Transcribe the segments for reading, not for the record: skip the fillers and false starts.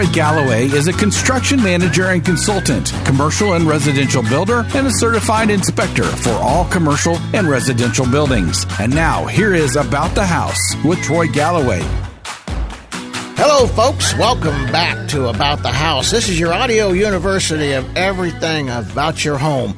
Troy Galloway is a construction manager and consultant, commercial and residential builder, and a certified inspector for all commercial and residential buildings. And now, here is About the House with Troy Galloway. Hello, folks. Welcome back to About the House. This is your audio university of everything about your home.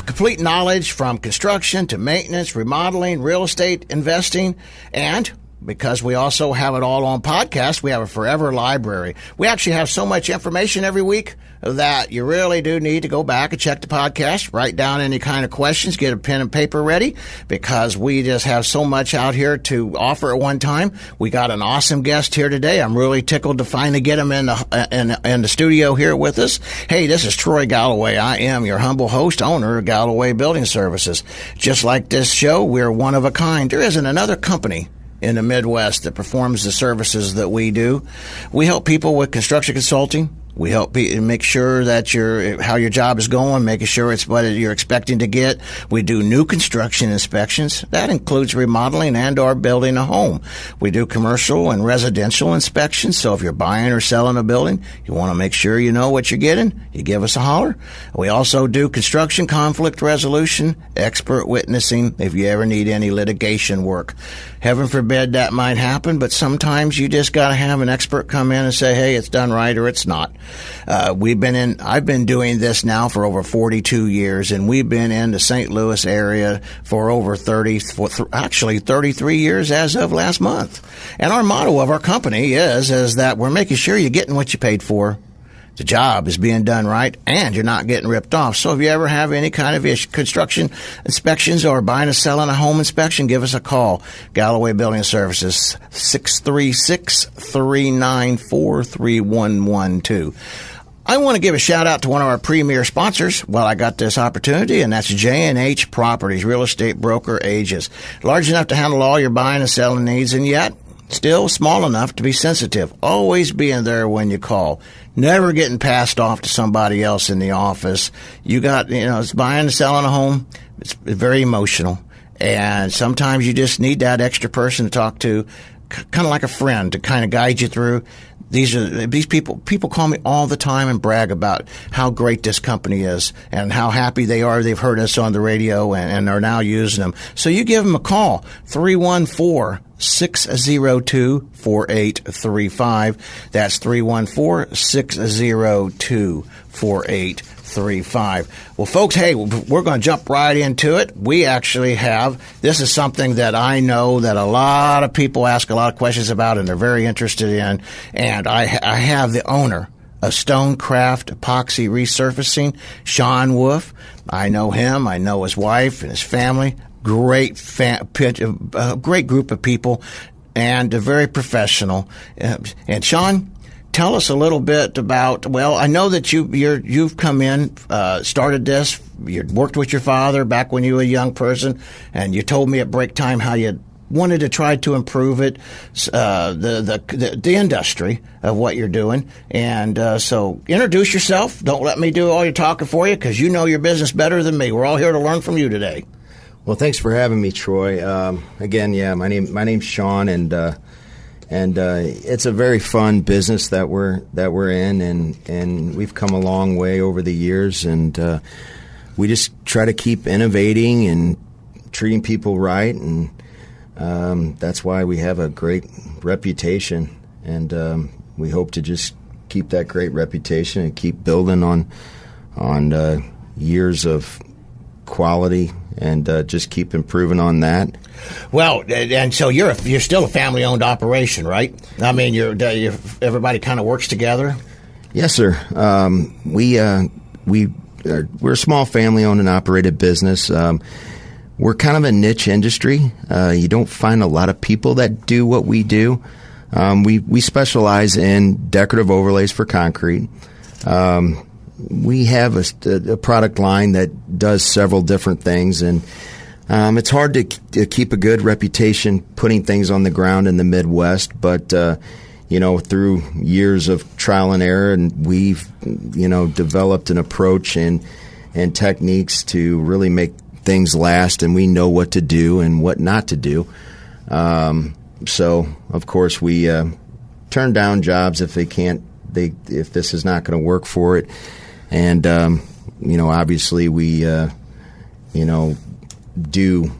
Complete knowledge from construction to maintenance, remodeling, real estate investing, and because we also have it all on podcast, we have a forever library. We actually have so much information every week that you really do need to go back and check the podcast, write down any kind of questions, get a pen and paper ready, because we just have so much out here to offer at one time. We got an awesome guest here today. I'm really tickled to finally get him in the studio here with us. Hey, this is Troy Galloway. I am your humble host, owner of Galloway Building Services. Just like this show, we're one of a kind. There isn't another company in the Midwest that performs the services that we do. We help people with construction consulting. We help make sure that how your job is going, making sure it's what you're expecting to get. We do new construction inspections. That includes remodeling and or building a home. We do commercial and residential inspections. So if you're buying or selling a building, you want to make sure you know what you're getting, you give us a holler. We also do construction conflict resolution, expert witnessing if you ever need any litigation work. Heaven forbid that might happen, but sometimes you just got to have an expert come in and say, hey, it's done right or it's not. I've been doing this now for over 42 years, and we've been in the St. Louis area for over 33 years as of last month. And our motto of our company is that we're making sure you're getting what you paid for. The job is being done right, and you're not getting ripped off. So if you ever have any kind of construction inspections or buying or selling a home inspection, give us a call. Galloway Building Services, 636-394-3112. I want to give a shout-out to one of our premier sponsors while I got this opportunity, and that's J&H Properties, real estate broker agents. Large enough to handle all your buying and selling needs, and yet still small enough to be sensitive. Always being there when you call. Never getting passed off to somebody else in the office. It's buying and selling a home. It's very emotional. And sometimes you just need that extra person to talk to, kind of like a friend to kind of guide you through. These people call me all the time and brag about how great this company is and how happy they are. They've heard us on the radio and are now using them. So you give them a call, 314-602-4835. That's 314-602-4835. Well, folks, hey, we're going to jump right into it. We actually this is something that I know that a lot of people ask a lot of questions about and they're very interested in. And I have the owner of Stonecraft Epoxy Resurfacing, Shawn Wolf. I know him. I know his wife and his family. Great group of people, and very professional. And Shawn, tell us a little bit about. Well, I know that you've come in, started this. You worked with your father back when you were a young person, and you told me at break time how you wanted to try to improve it, the industry of what you're doing. And so introduce yourself. Don't let me do all your talking for you, because you know your business better than me. We're all here to learn from you today. Well, thanks for having me, Troy. Again, my name's Shawn, and it's a very fun business that we're in, and we've come a long way over the years, and we just try to keep innovating and treating people right, and that's why we have a great reputation, and we hope to just keep that great reputation and keep building on years of quality and just keep improving on that. Well, and so you're still a family-owned operation, right? I mean, everybody kind of works together. Yes, sir. We're a small family-owned and operated business. We're kind of a niche industry. You don't find a lot of people that do what we do. We specialize in decorative overlays for concrete. We have a product line that does several different things, and it's hard to keep a good reputation putting things on the ground in the Midwest, but through years of trial and error, and we've developed an approach and techniques to really make things last, and we know what to do and what not to do. So, of course, we turn down jobs if they can't if this is not going to work for it. And obviously we do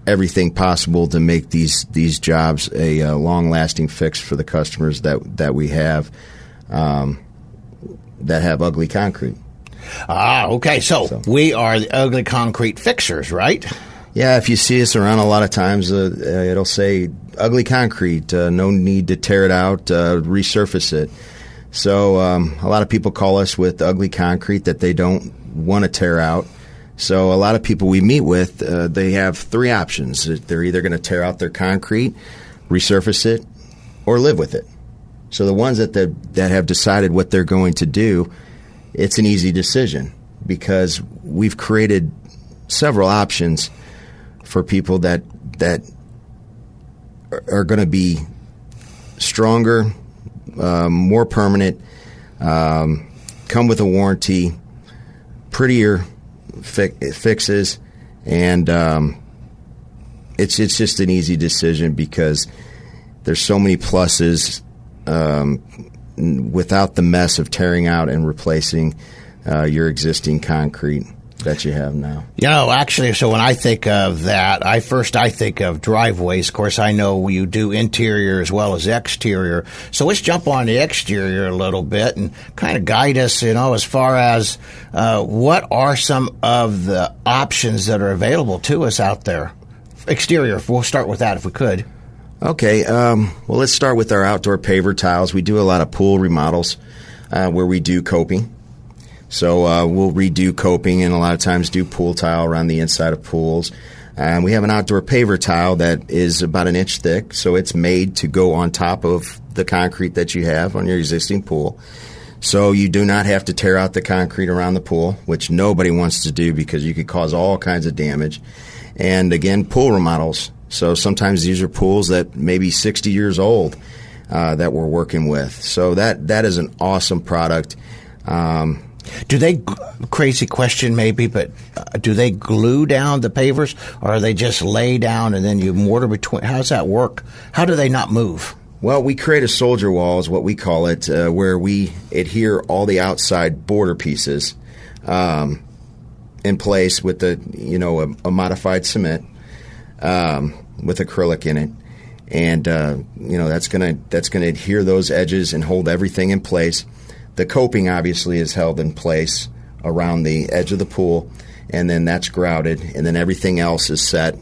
everything possible to make these jobs a long-lasting fix for the customers that we have that have ugly concrete. Okay. So we are the ugly concrete fixers, right? Yeah, if you see us around a lot of times, it'll say ugly concrete, no need to tear it out, resurface it. So a lot of people call us with ugly concrete that they don't want to tear out. So a lot of people we meet with, they have three options. They're either going to tear out their concrete, resurface it, or live with it. So the ones that have decided what they're going to do, it's an easy decision because we've created several options for people that are going to be stronger, more permanent, come with a warranty, prettier fixes, and it's just an easy decision because there's so many pluses without the mess of tearing out and replacing your existing concrete that you have now. Actually, so when I think of that, I think of driveways. Of course, I know you do interior as well as exterior. So let's jump on the exterior a little bit and kind of guide us, as far as what are some of the options that are available to us out there. Exterior, we'll start with that if we could. Okay. Well, let's start with our outdoor paver tiles. We do a lot of pool remodels where we do coping. So we'll redo coping and a lot of times do pool tile around the inside of pools. We have an outdoor paver tile that is about an inch thick, so it's made to go on top of the concrete that you have on your existing pool. So you do not have to tear out the concrete around the pool, which nobody wants to do because you could cause all kinds of damage. And again, pool remodels. So sometimes these are pools that may be 60 years old that we're working with. So that is an awesome product. Do they, crazy question maybe, but do they glue down the pavers or are they just lay down and then you mortar between? How does that work? How do they not move? Well, we create a soldier wall is what we call it, where we adhere all the outside border pieces in place with a modified cement with acrylic in it. And, that's going to adhere those edges and hold everything in place. The coping obviously is held in place around the edge of the pool, and then that's grouted, and then everything else is set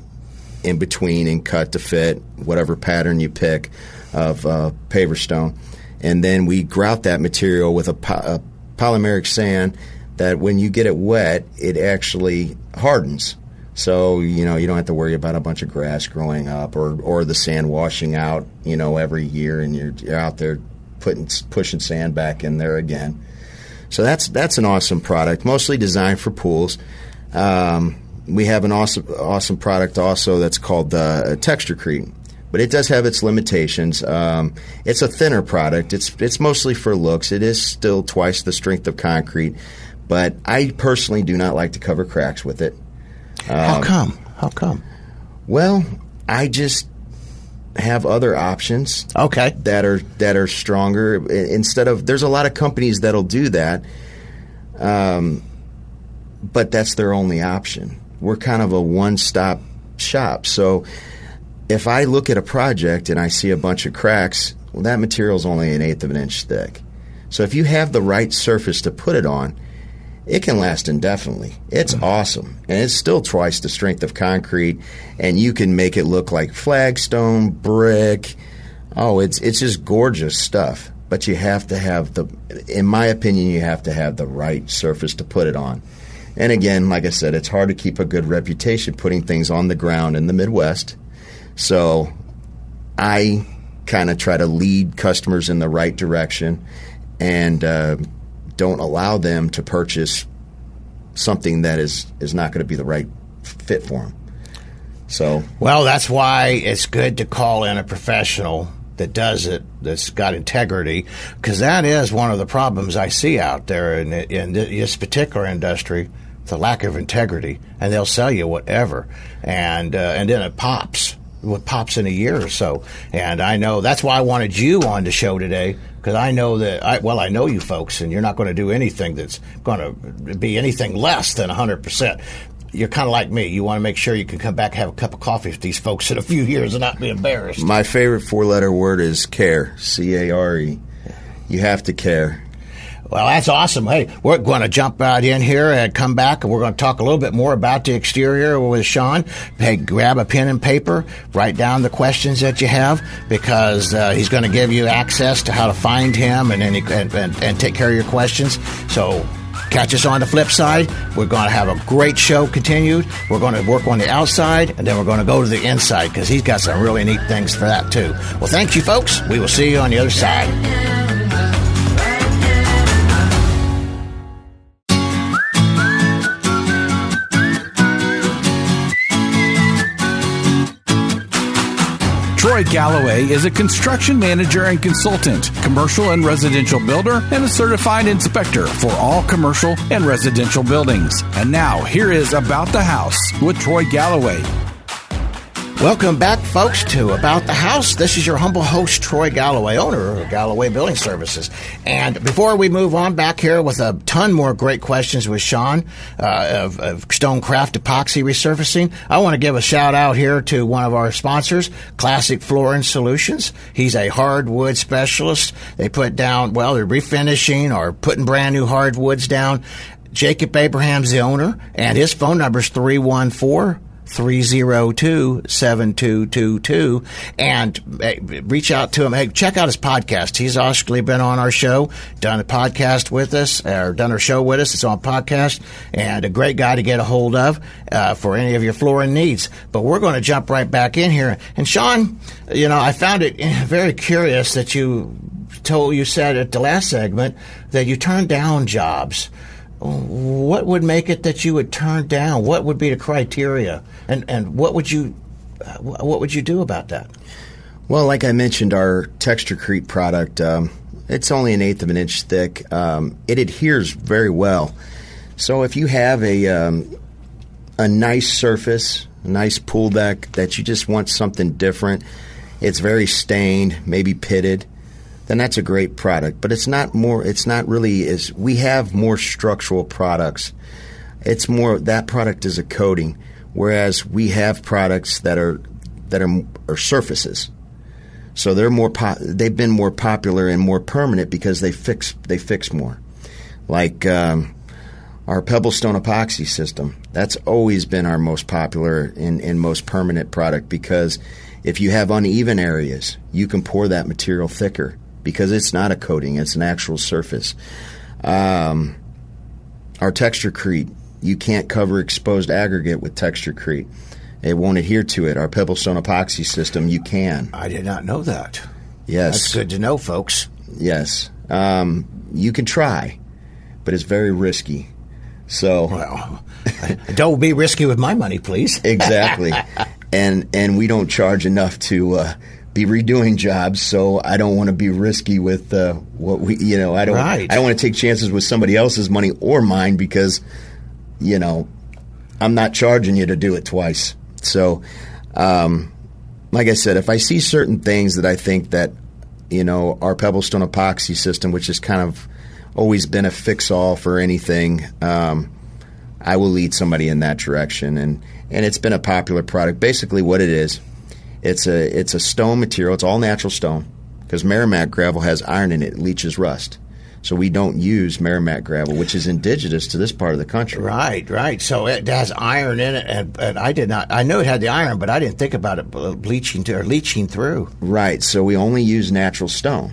in between and cut to fit whatever pattern you pick of paver stone. And then we grout that material with a polymeric sand that when you get it wet, it actually hardens. So, you don't have to worry about a bunch of grass growing up or the sand washing out, every year, and you're out there pushing sand back in there again. So that's an awesome product, mostly designed for pools. We have an awesome product also that's called Texturecrete, but it does have its limitations. It's a thinner product. It's mostly for looks. It is still twice the strength of concrete, but I personally do not like to cover cracks with it. How come? Well, I just have other options. Okay. That are stronger. Instead of, there's a lot of companies that'll do that, but that's their only option. We're kind of a one-stop shop. So if I look at a project and I see a bunch of cracks, well, that material's only 1/8 of an inch thick. So if you have the right surface to put it on, it can last indefinitely. It's awesome. And it's still twice the strength of concrete, and you can make it look like flagstone, brick. Oh, it's just gorgeous stuff. But you have to have in my opinion, you have to have the right surface to put it on. And again, like I said, it's hard to keep a good reputation putting things on the ground in the Midwest. So I kind of try to lead customers in the right direction and don't allow them to purchase something that is not going to be the right fit for them. So, well, that's why it's good to call in a professional that does it, that's got integrity, because that is one of the problems I see out there in this particular industry, the lack of integrity, and they'll sell you whatever, and then it pops. what pops in a year or so. And I know that's why I wanted you on the show today, because I know that, I know you folks, and you're not going to do anything that's going to be anything less than 100%. You're kind of like me. You want to make sure you can come back and have a cup of coffee with these folks in a few years and not be embarrassed. My favorite 4-letter word is care, C-A-R-E. You have to care. Well, that's awesome. Hey, we're going to jump right in here and come back, and we're going to talk a little bit more about the exterior with Shawn. Hey, grab a pen and paper, write down the questions that you have, because he's going to give you access to how to find him and take care of your questions. So catch us on the flip side. We're going to have a great show continued. We're going to work on the outside, and then we're going to go to the inside, because he's got some really neat things for that, too. Well, thank you, folks. We will see you on the other side. Troy Galloway is a construction manager and consultant, commercial and residential builder, and a certified inspector for all commercial and residential buildings. And now, here is About the House with Troy Galloway. Welcome back, folks, to About the House. This is your humble host, Troy Galloway, owner of Galloway Building Services. And before we move on back here with a ton more great questions with Shawn of Stonecraft Epoxy Resurfacing, I want to give a shout out here to one of our sponsors, Classic Flooring Solutions. He's a hardwood specialist. They put down, they're refinishing or putting brand new hardwoods down. Jacob Abraham's the owner, and his phone number is 314-302-7222, and reach out to him. Hey, check out his podcast. He's actually been on our show, done a podcast with us, or done our show with us. It's on podcast, and a great guy to get a hold of for any of your flooring needs. But we're going to jump right back in here. And Shawn, I found it very curious that you said at the last segment that you turned down jobs. What would make it that you would turn down? What would be the criteria, and what would you do about that? Well, like I mentioned, our Texturecrete product, it's only 1/8 of an inch thick. It adheres very well. So if you have a nice surface, a nice pool deck that you just want something different, it's very stained, maybe pitted, then that's a great product. But it's not really we have more structural products. It's more, that product is a coating, whereas we have products that are surfaces. So they've been more popular and more permanent because they fix more. Like our Pebblestone epoxy system, that's always been our most popular and most permanent product, because if you have uneven areas, you can pour that material thicker, because it's not a coating, it's an actual surface. Our Texturecrete, you can't cover exposed aggregate with Texturecrete. It won't adhere to it. Our Pebblestone epoxy system, you can. I did not know that. Yes. That's good to know, folks. Yes. You can try, but it's very risky. So, well, don't be risky with my money, please. Exactly. And we don't charge enough to be redoing jobs, so I don't want to be risky with what we, I don't want to take chances with somebody else's money or mine, because, I'm not charging you to do it twice. So, like I said, if I see certain things that I think that, our Pebblestone epoxy system, which has kind of always been a fix-all for anything, I will lead somebody in that direction. And it's been a popular product. Basically what it is, it's a stone material. It's all natural stone, because Merrimack gravel has iron in it. It leaches rust. So we don't use Merrimack gravel, which is indigenous to this part of the country. Right. So it has iron in it, and I did not. I know it had the iron, but I didn't think about it leaching through. Right. So we only use natural stone.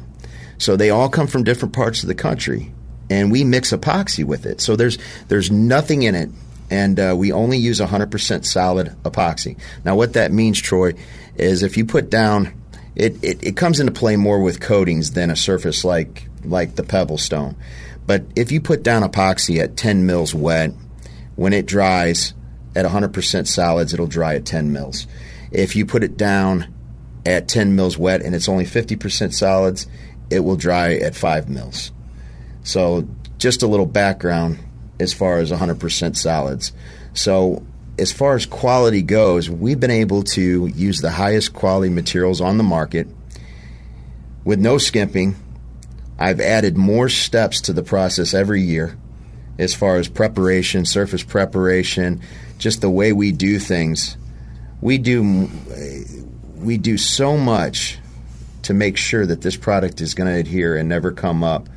So they all come from different parts of the country, and we mix epoxy with it. So there's nothing in it, and we only use 100% solid epoxy. Now, what that means, Troy, is if you put down, it comes into play more with coatings than a surface like the Pebblestone. But if you put down epoxy at 10 mils wet, when it dries at 100% solids, it'll dry at 10 mils. If you put it down at 10 mils wet and it's only 50% solids, it will dry at 5 mils. So just a little background as far as 100% solids. So as far as quality goes, we've been able to use the highest quality materials on the market with no skimping. I've added more steps to the process every year as far as preparation, surface preparation, just the way we do things. We do so much to make sure that this product is going to adhere and never come up,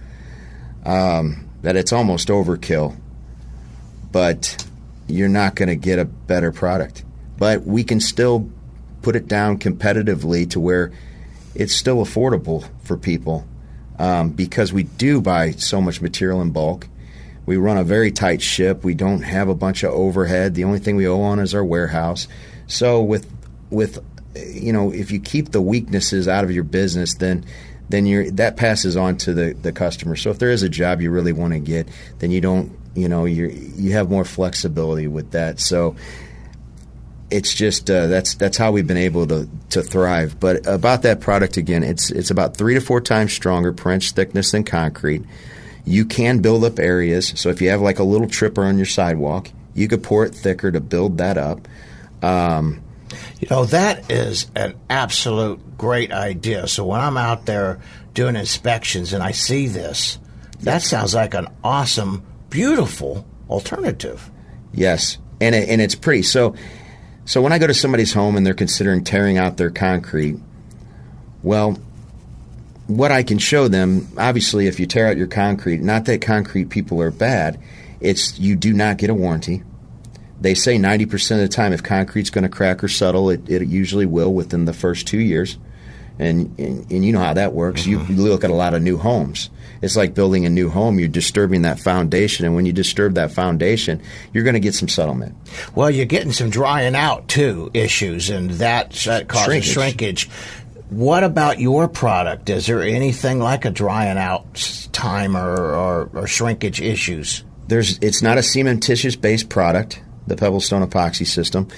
that it's almost overkill. But you're not going to get a better product. But we can still put it down competitively to where it's still affordable for people, because we do buy so much material in bulk. We run a very tight ship. We don't have a bunch of overhead. The only thing we owe on is our warehouse. So with if you keep the weaknesses out of your business, then that passes on to the customer. So if there is a job you really want to get, then you have more flexibility with that. So it's just that's how we've been able to thrive. But about that product, again, it's about 3 to 4 times stronger per inch thickness than concrete. You can build up areas. So if you have like a little tripper on your sidewalk, you could pour it thicker to build that up. That is an absolute great idea. So when I'm out there doing inspections and I see this, that sounds like an awesome, beautiful alternative. Yes, and it's pretty. So when I go to somebody's home and they're considering tearing out their concrete, well, what I can show them, obviously, if you tear out your concrete, not that concrete people are bad, it's you do not get a warranty. They say 90% of the time if concrete's going to crack or settle, it usually will within the first 2 years. And you know how that works. Mm-hmm. You look at a lot of new homes. It's like building a new home. You're disturbing that foundation, and when you disturb that foundation, you're going to get some settlement. Well, you're getting some drying out, too, issues, and that causes shrinkage. What about your product? Is there anything like a drying out time or shrinkage issues? It's not a cementitious-based product, the Pebblestone epoxy system.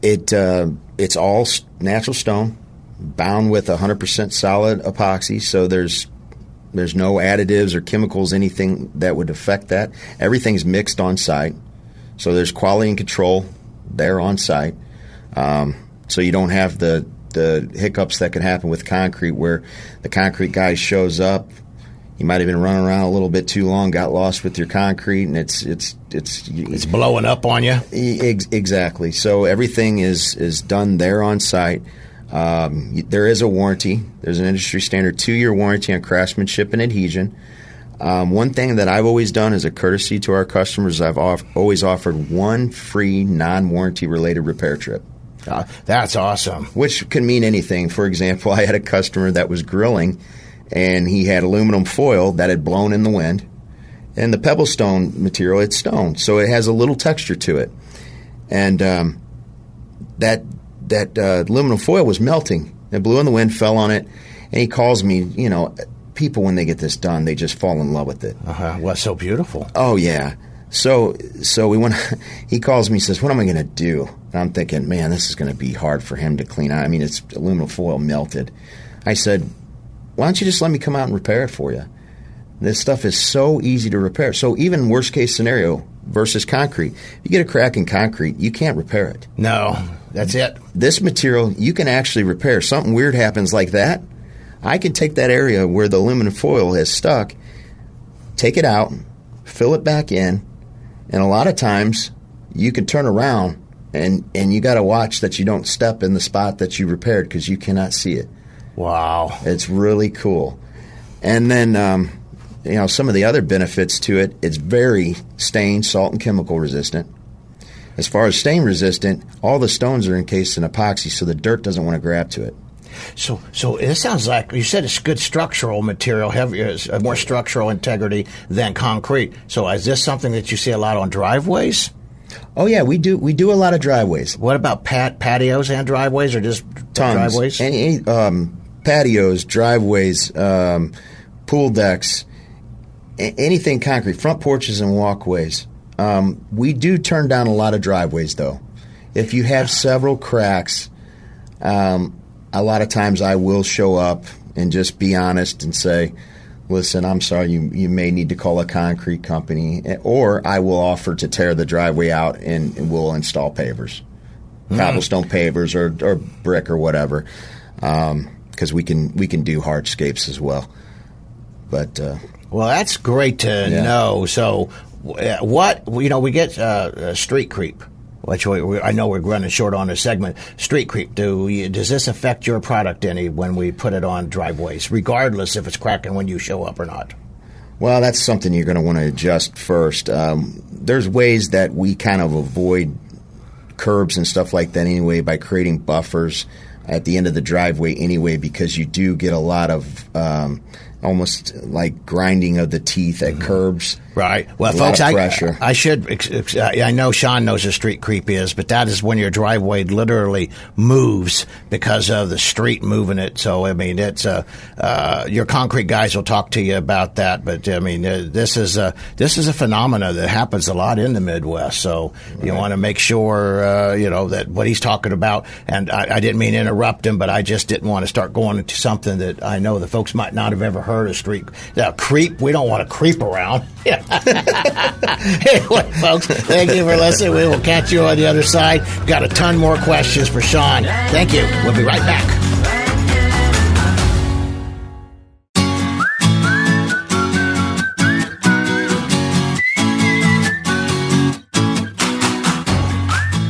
It's all natural stone, bound with 100% solid epoxy, so there's no additives or chemicals, anything that would affect that. Everything's mixed on site, so there's quality and control there on site. So you don't have the hiccups that can happen with concrete, where the concrete guy shows up. You might have been running around a little bit too long, got lost with your concrete, and it's blowing up on you. Exactly. So everything is done there on site. There is a warranty. There's an industry standard 2-year warranty on craftsmanship and adhesion. One thing that I've always done as a courtesy to our customers, I've always offered one free non-warranty related repair trip. That's awesome. Which can mean anything. For example, I had a customer that was grilling, and he had aluminum foil that had blown in the wind. And the Pebblestone material, it's stone, so it has a little texture to it. And that aluminum foil was melting. It blew in the wind, fell on it, and he calls me. People, when they get this done, they just fall in love with it. What's so beautiful? Oh, yeah. So we went. He calls me, says, "What am I going to do?" And I'm thinking, man, this is going to be hard for him to clean out. I mean, it's aluminum foil melted. I said, why don't you just let me come out and repair it for you? This stuff is so easy to repair. So even worst case scenario versus concrete, you get a crack in concrete, you can't repair it. No, that's it. This material, you can actually repair. Something weird happens like that, I can take that area where the aluminum foil has stuck, take it out, fill it back in, and a lot of times you can turn around and you got to watch that you don't step in the spot that you repaired because you cannot see it. Wow. It's really cool. And then, some of the other benefits to it, it's very stain, salt, and chemical resistant. As far as stain resistant, all the stones are encased in epoxy, so the dirt doesn't want to grab to it. So it sounds like you said it's good structural material, heavier, more structural integrity than concrete. So is this something that you see a lot on driveways? Oh yeah, we do a lot of driveways. What about patios and driveways, or just tons. Driveways? Any patios, driveways, pool decks, anything concrete, front porches and walkways. We do turn down a lot of driveways, though. If you have several cracks, a lot of times I will show up and just be honest and say, listen, I'm sorry, you may need to call a concrete company, or I will offer to tear the driveway out and we'll install pavers, cobblestone pavers or brick or whatever, because we can do hardscapes as well. But well, that's great to know. So, we get street creep, which I know we're running short on this segment. Street creep. Does this affect your product any when we put it on driveways, regardless if it's cracking when you show up or not? Well, that's something you're going to want to adjust first. There's ways that we kind of avoid curbs and stuff like that anyway by creating buffers at the end of the driveway anyway, because you do get a lot of almost like grinding of the teeth at curbs. Right. Well, folks, I know Shawn knows what street creep is, but that is when your driveway literally moves because of the street moving it. So, I mean, it's your concrete guys will talk to you about that. But I mean, this is a phenomena that happens a lot in the Midwest. So you want to make sure that what he's talking about. And I didn't mean to interrupt him, but I just didn't want to start going into something that I know the folks might not have ever heard of street creep. We don't want to creep around. Yeah. Anyway, folks, thank you for listening. We will catch you on the other side. Got a ton more questions for Shawn. Thank you. We'll be right back.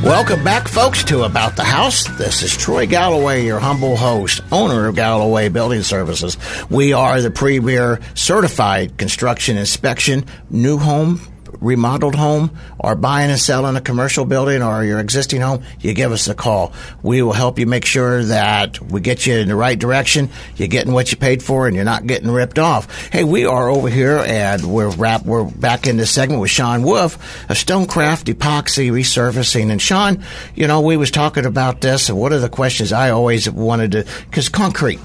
Welcome back, folks, to About the House. This is Troy Galloway, your humble host, owner of Galloway Building Services. We are the premier certified construction inspection, new home, remodeled home, or buying and selling a commercial building or your existing home. You give us a call. We will help you make sure that we get you in the right direction. You're getting what you paid for and you're not getting ripped off. Hey, we are over here and we're back in this segment with Shawn Wolf, a Stonecraft epoxy resurfacing. And Shawn, we was talking about this, and one of the questions I always wanted to, because concrete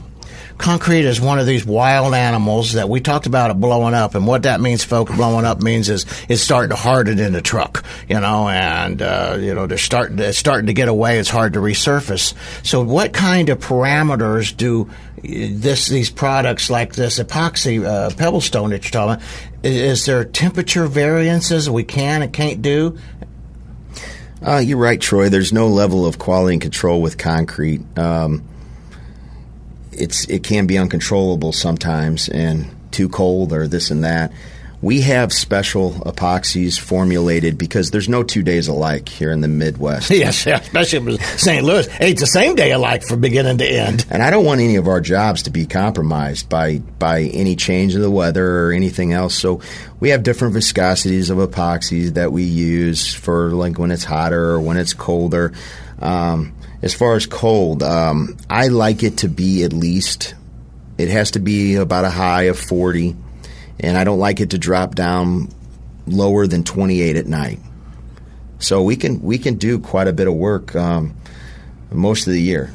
is one of these wild animals that we talked about it blowing up. And what that means, folks, blowing up means is it's starting to harden in the truck, and it's starting to get away. It's hard to resurface. So what kind of parameters do these products like this epoxy pebble stone that you're talking about, is there temperature variances we can and can't do? You're right, Troy. There's no level of quality and control with concrete. It can be uncontrollable sometimes and too cold or this and that. We have special epoxies formulated because there's no 2 days alike here in the Midwest. Yes, especially in St. Louis. Hey, it's the same day alike from beginning to end. And I don't want any of our jobs to be compromised by any change in the weather or anything else. So we have different viscosities of epoxies that we use for like when it's hotter or when it's colder. As far as cold, I like it to be it has to be about a high of 40, and I don't like it to drop down lower than 28 at night. So we can do quite a bit of work most of the year.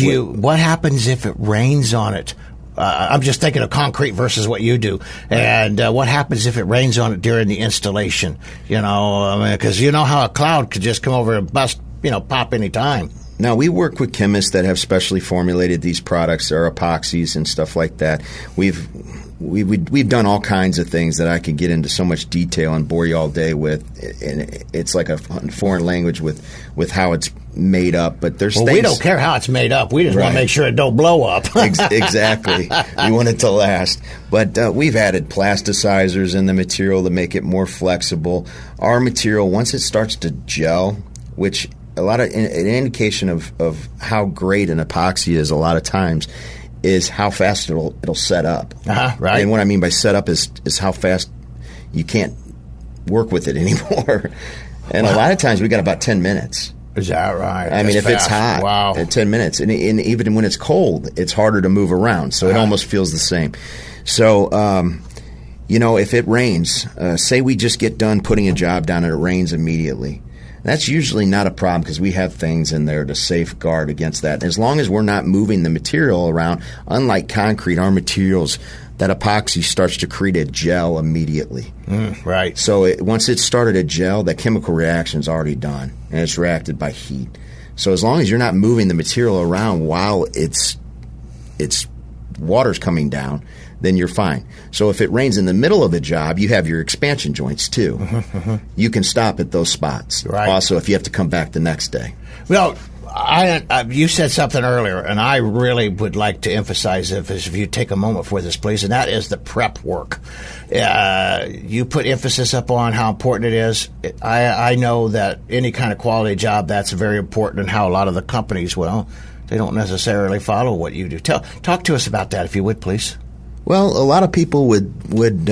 What happens if it rains on it? I'm just thinking of concrete versus what you do. And what happens if it rains on it during the installation? Because you know how a cloud could just come over and bust, pop any time. Now, we work with chemists that have specially formulated these products, or epoxies and stuff like that. We've done all kinds of things that I could get into so much detail and bore you all day with. And it's like a foreign language with how it's made up. But there's things. We don't care how it's made up. We just want to make sure it don't blow up. Exactly. We want it to last. But we've added plasticizers in the material to make it more flexible. Our material, once it starts to gel, which an indication of how great an epoxy is a lot of times is how fast it'll set up. Right. And what I mean by set up is how fast you can't work with it anymore. And a lot of times we got about 10 minutes. Is that right? I mean, if it's hot, wow. 10 minutes. And even when it's cold, it's harder to move around. So it almost feels the same. So, if it rains, say we just get done putting a job down and it rains immediately. That's usually not a problem because we have things in there to safeguard against that. As long as we're not moving the material around, unlike concrete, our materials, that epoxy starts to create a gel immediately. Right. So once it started a gel, that chemical reaction is already done, and it's reacted by heat. So as long as you're not moving the material around while it's water's coming down, then you're fine. So if it rains in the middle of a job, you have your expansion joints too. You can stop at those spots. Right. Also, if you have to come back the next day. Well, you said something earlier, and I really would like to emphasize if you take a moment for this, please, and that is the prep work. You put emphasis upon how important it is. I know that any kind of quality job, that's very important, and how a lot of the companies, well, they don't necessarily follow what you do. Talk to us about that, if you would, please. Well, a lot of people would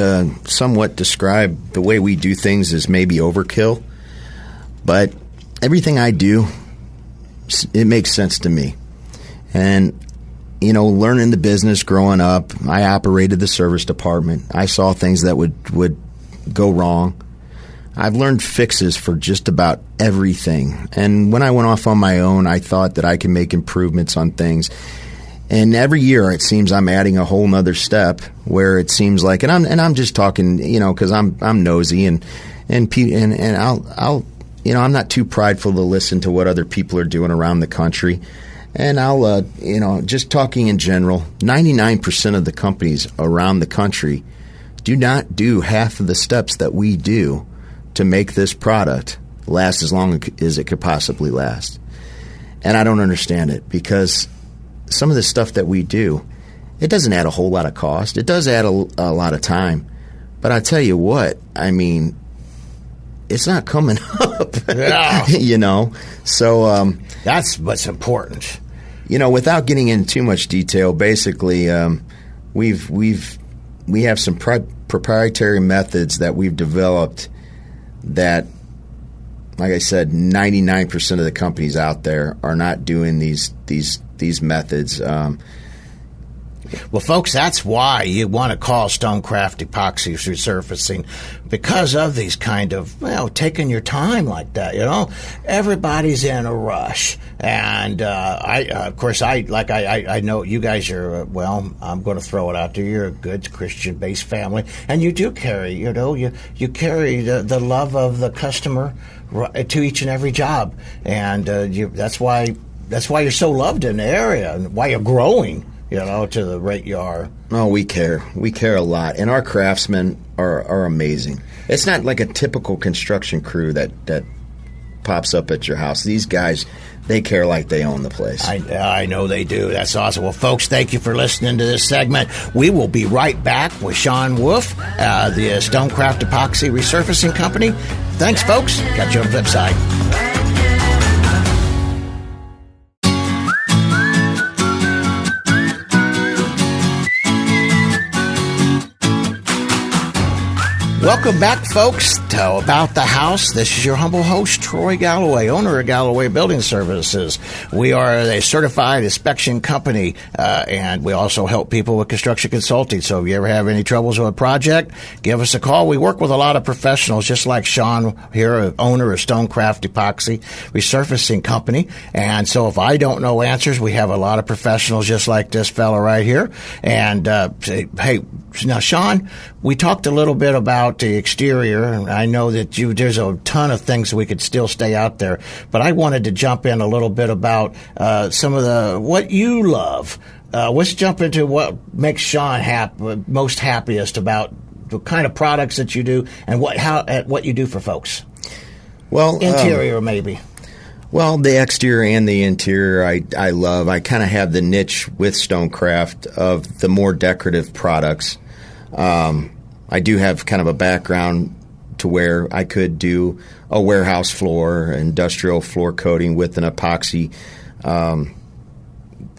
somewhat describe the way we do things as maybe overkill, but everything I do, it makes sense to me. And, learning the business growing up, I operated the service department. I saw things that would go wrong. I've learned fixes for just about everything. And when I went off on my own, I thought that I could make improvements on things. And every year it seems I'm adding a whole nother step where it seems like, and I'm just talking, because I'm nosy and I'll I'm not too prideful to listen to what other people are doing around the country. And I'll, just talking in general, 99% of the companies around the country do not do half of the steps that we do to make this product last as long as it could possibly last. And I don't understand it, because some of the stuff that we do, it doesn't add a whole lot of cost. It does add a lot of time. But I tell you what, it's not coming up. Yeah. So that's what's important. Without getting into too much detail, basically, we have some proprietary methods that we've developed that, like I said, 99% of the companies out there are not doing these methods. Well, folks, that's why you want to call Stonecraft Epoxy Resurfacing, because of these kind of, taking your time like that, Everybody's in a rush. And I know you guys are, I'm going to throw it out there. You're a good Christian-based family, and you do carry, you carry the love of the customer to each and every job. And that's why you're so loved in the area, and why you're growing. To the rate you are. Oh, we care. We care a lot. And our craftsmen are amazing. It's not like a typical construction crew that pops up at your house. These guys, they care like they own the place. I know they do. That's awesome. Well, folks, thank you for listening to this segment. We will be right back with Shawn Wolf, the Stonecraft Epoxy Resurfacing Company. Thanks, folks. Catch you on the flip side. Welcome back, folks, to About the House. This is your humble host, Troy Galloway, owner of Galloway Building Services. We are a certified inspection company, and we also help people with construction consulting. So if you ever have any troubles with a project, give us a call. We work with a lot of professionals, just like Shawn here, owner of Stonecraft Epoxy Resurfacing Company. And so if I don't know answers, we have a lot of professionals just like this fella right here. And say, hey, now, Shawn, we talked a little bit about the exterior, and I know that there's a ton of things that we could still stay out there, but I wanted to jump in a little bit about some of what you love. Let's jump into what makes Shawn most happiest about the kind of products that you do and what you do for folks. Well, interior maybe. Well, the exterior and the interior I love. I kind of have the niche with Stonecraft of the more decorative products. I do have kind of a background to where I could do a warehouse floor, industrial floor coating with an epoxy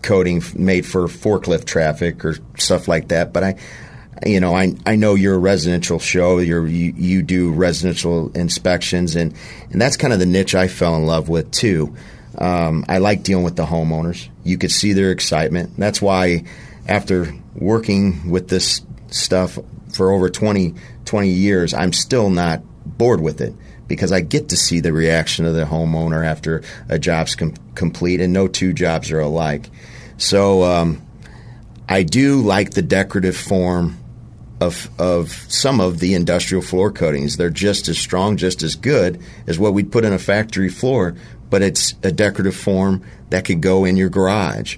coating made for forklift traffic or stuff like that. But I know you're a residential show. You do residential inspections, and that's kind of the niche I fell in love with too. I like dealing with the homeowners. You could see their excitement. That's why after working with this stuff for over 20 years, I'm still not bored with it, because I get to see the reaction of the homeowner after a job's complete, and no two jobs are alike. So I do like the decorative form of some of the industrial floor coatings. They're just as strong, just as good as what we'd put in a factory floor, but it's a decorative form that could go in your garage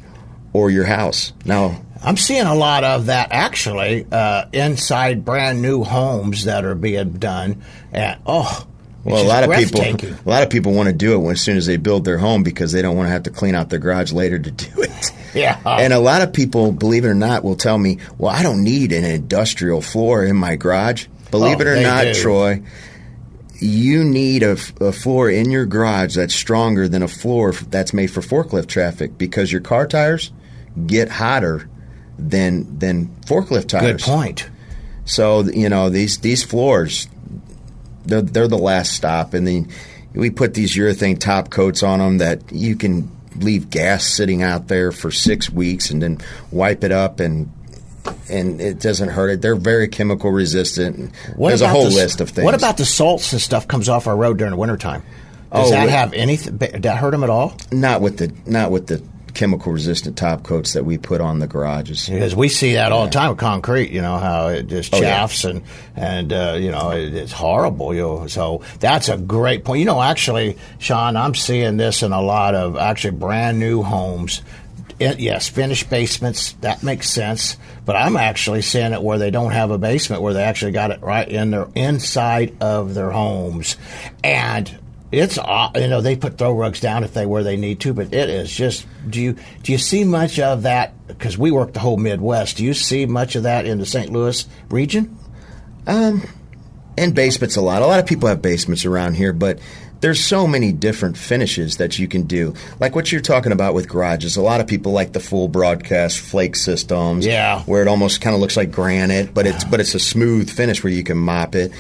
or your house. Now, I'm seeing a lot of that actually inside brand new homes that are being done. And well, a lot of people want to do it as soon as they build their home because they don't want to have to clean out their garage later to do it. Yeah. And a lot of people, believe it or not, will tell me, "Well, I don't need an industrial floor in my garage." Believe it or not, Troy, you need a floor in your garage that's stronger than a floor that's made for forklift traffic because your car tires get hotter than forklift tires. Good point. So, these floors, they're the last stop. And then we put these urethane top coats on them that you can leave gas sitting out there for 6 weeks and then wipe it up and it doesn't hurt it. They're very chemical resistant. There's a whole list of things. What about the salts and stuff comes off our road during the wintertime? Does that have anything? Did that hurt them at all? Not with the chemical resistant top coats that we put on the garages. Because we see that all the time with concrete, how it just chafes and it's horrible. So that's a great point. Actually, Shawn, I'm seeing this in a lot of actually brand new homes. Yes, finished basements, that makes sense. But I'm actually seeing it where they don't have a basement, where they actually got it right in their inside of their homes. And it's, they put throw rugs down if where they need to, but it is just, do you see much of that? Because we work the whole Midwest. Do you see much of that in the St. Louis region? And basements a lot. A lot of people have basements around here, but there's so many different finishes that you can do. Like what you're talking about with garages. A lot of people like the full broadcast flake systems. Yeah. Where it almost kind of looks like granite, but it's a smooth finish where you can mop it.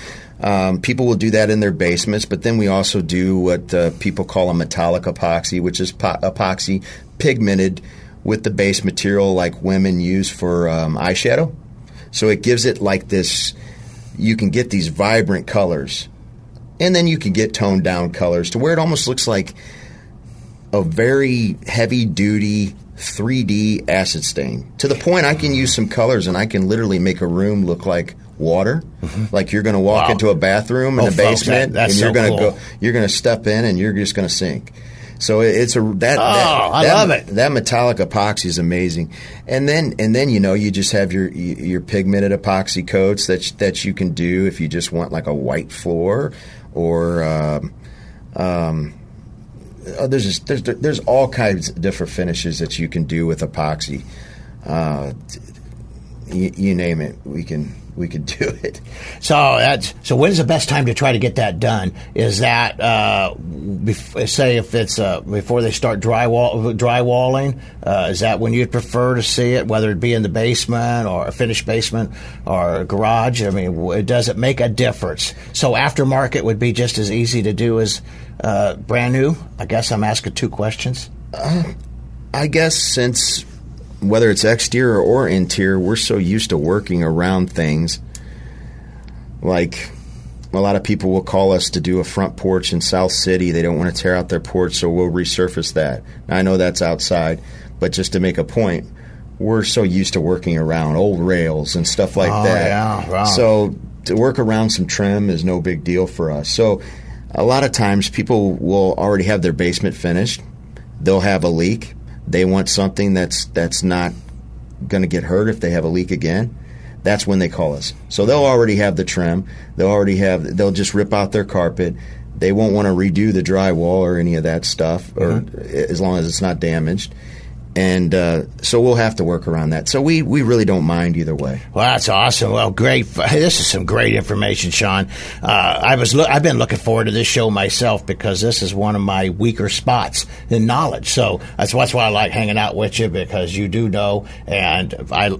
People will do that in their basements, but then we also do what people call a metallic epoxy, which is epoxy pigmented with the base material like women use for eyeshadow. So it gives it like this, you can get these vibrant colors. And then you can get toned down colors to where it almost looks like a very heavy-duty 3D acid stain. To the point I can use some colors and I can literally make a room look like water. Mm-hmm. Like you're going to walk into a bathroom in a basement and you're going to you're going to step in and you're just going to sink. So I love it. That metallic epoxy is amazing. And then you just have your pigmented epoxy coats that you can do if you just want like a white floor or there's all kinds of different finishes that you can do with epoxy. You name it, we can do it. So when's the best time to try to get that done? Is that say if it's before they start drywalling? Is that when you'd prefer to see it, whether it be in the basement or a finished basement or a garage? I mean, does it make a difference? So aftermarket would be just as easy to do as brand new? I guess I'm asking two questions. I guess since whether it's exterior or interior, we're so used to working around things. Like a lot of people will call us to do a front porch in South City. They don't want to tear out their porch, so we'll resurface that. Now, I know that's outside, but just to make a point, we're so used to working around old rails and stuff like that. Yeah, wow. So to work around some trim is no big deal for us. So a lot of times people will already have their basement finished. They'll have a leak. They want something that's not going to get hurt if they have a leak again. That's when they call us. So they'll already have the trim. They'll just rip out their carpet. They won't want to redo the drywall or any of that stuff, or as long as it's not damaged. And so we'll have to work around that. So we really don't mind either way. Well, that's awesome. Well, great. This is some great information, Shawn. I've been looking forward to this show myself because this is one of my weaker spots in knowledge. So that's why I like hanging out with you, because you do know. And if I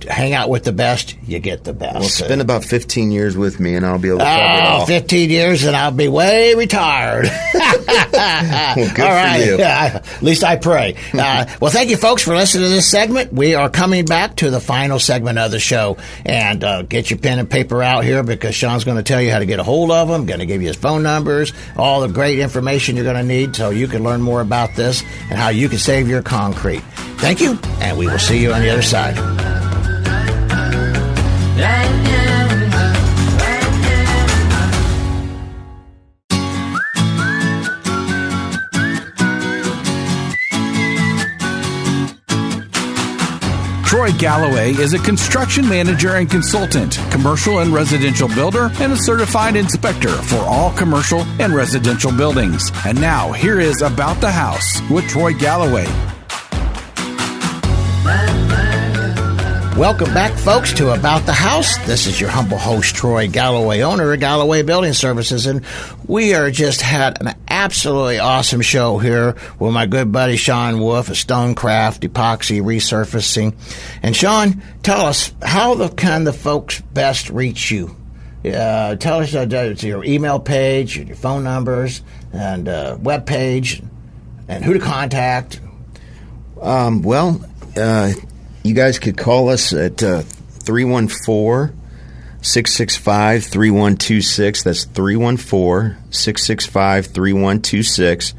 hang out with the best, you get the best. Well, spend about 15 years with me, and I'll be able to cover it all. 15 years, and I'll be way retired. Well, good all right. for you. Yeah, at least I pray. Well, thank you, folks, for listening to this segment. We are coming back to the final segment of the show. And get your pen and paper out here, because Shawn's going to tell you how to get a hold of him, going to give you his phone numbers, all the great information you're going to need so you can learn more about this and how you can save your concrete. Thank you, and we will see you on the other side. Troy Galloway is a construction manager and consultant, commercial and residential builder, and a certified inspector for all commercial and residential buildings. And now, here is About the House with Troy Galloway. Welcome back, folks, to About the House. This is your humble host, Troy Galloway, owner of Galloway Building Services, and we are just had an absolutely awesome show here with my good buddy Shawn Wolf of Stonecraft Epoxy Resurfacing. And Shawn, tell us how can the folks best reach you? Tell us your email page, your phone numbers, and web page, and who to contact. You guys could call us at 314-665-3126. That's 314-665-3126.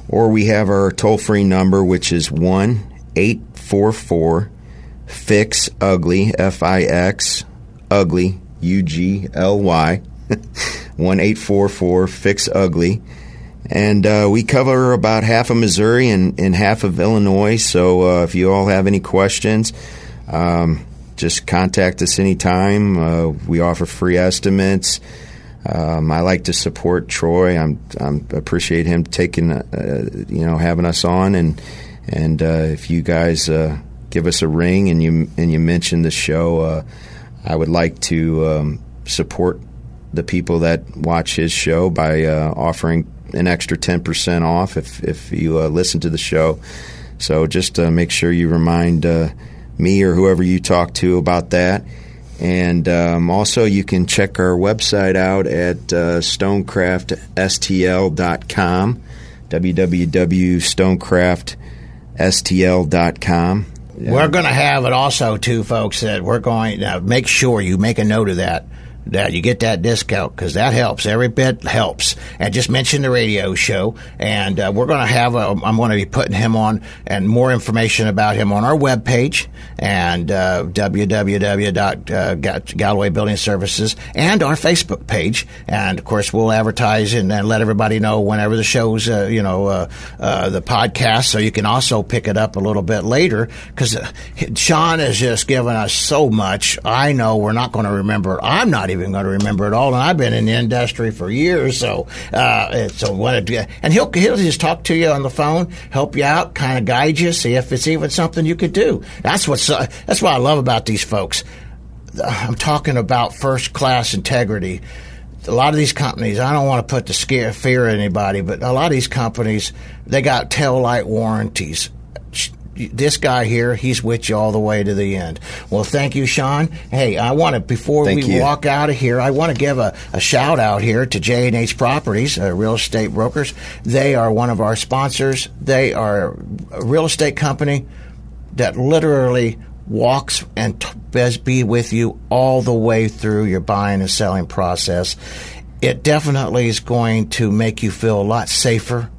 Or we have our toll-free number, which is 1-844-FIX-UGLY, F-I-X, ugly, U-G-L-Y, 1-844-FIX-UGLY. And we cover about half of Missouri and half of Illinois. So if you all have any questions, just contact us anytime. We offer free estimates. I like to support Troy. I appreciate him taking, having us on. And if you guys give us a ring and you mention the show, I would like to support the people that watch his show by offering an extra 10% off if you listen to the show. So just make sure you remind me or whoever you talk to about that. And also you can check our website out at stonecraftstl.com, www.stonecraftstl.com. We're going to have it also, too, folks, that we're going to make sure you make a note of that you get that discount, because that helps. Every bit helps. And just mention the radio show, and we're going to have I'm going to be putting him on, and more information about him on our webpage, and www.Galloway Building Services, and our Facebook page. And, of course, we'll advertise and let everybody know whenever the show's, the podcast, so you can also pick it up a little bit later, because Shawn has just given us so much. I know we're not going to remember. I'm not even going to remember it all, and I've been in the industry for years, so and he'll just talk to you on the phone, help you out, kind of guide you, see if it's even something you could do. That's what I love about these folks. I'm talking about first class integrity. A lot of these companies, I don't want to put the fear in anybody, but a lot of these companies, they got tail light warranties. This guy here, he's with you all the way to the end. Well, thank you, Shawn. Hey, I want to, before we walk out of here, I want to give a shout out here to J&H Properties, real estate brokers. They are one of our sponsors. They are a real estate company that literally walks and be with you all the way through your buying and selling process. It definitely is going to make you feel a lot safer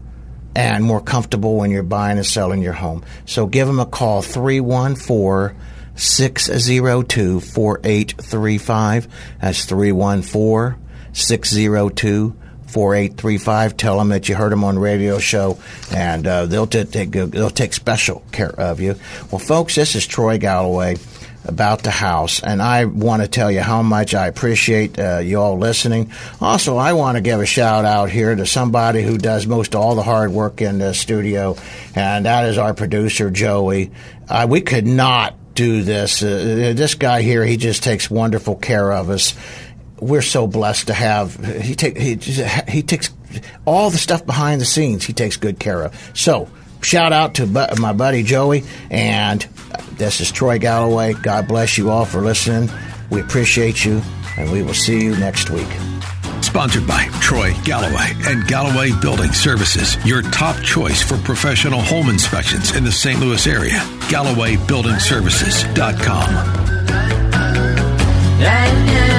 and more comfortable when you're buying and selling your home. So give them a call, 314-602-4835. That's 314-602-4835. Tell them that you heard them on the radio show, and they'll take special care of you. Well, folks, this is Troy Galloway, About the House, and I want to tell you how much I appreciate you all listening. Also, I want to give a shout out here to somebody who does most all the hard work in the studio, and that is our producer, Joey. We could not do this. This guy here, he just takes wonderful care of us. We're so blessed to have. He takes all the stuff behind the scenes. He takes good care of. So, shout out to my buddy Joey, and this is Troy Galloway. God bless you all for listening. We appreciate you, and we will see you next week. Sponsored by Troy Galloway and Galloway Building Services, your top choice for professional home inspections in the St. Louis area. GallowayBuildingServices.com.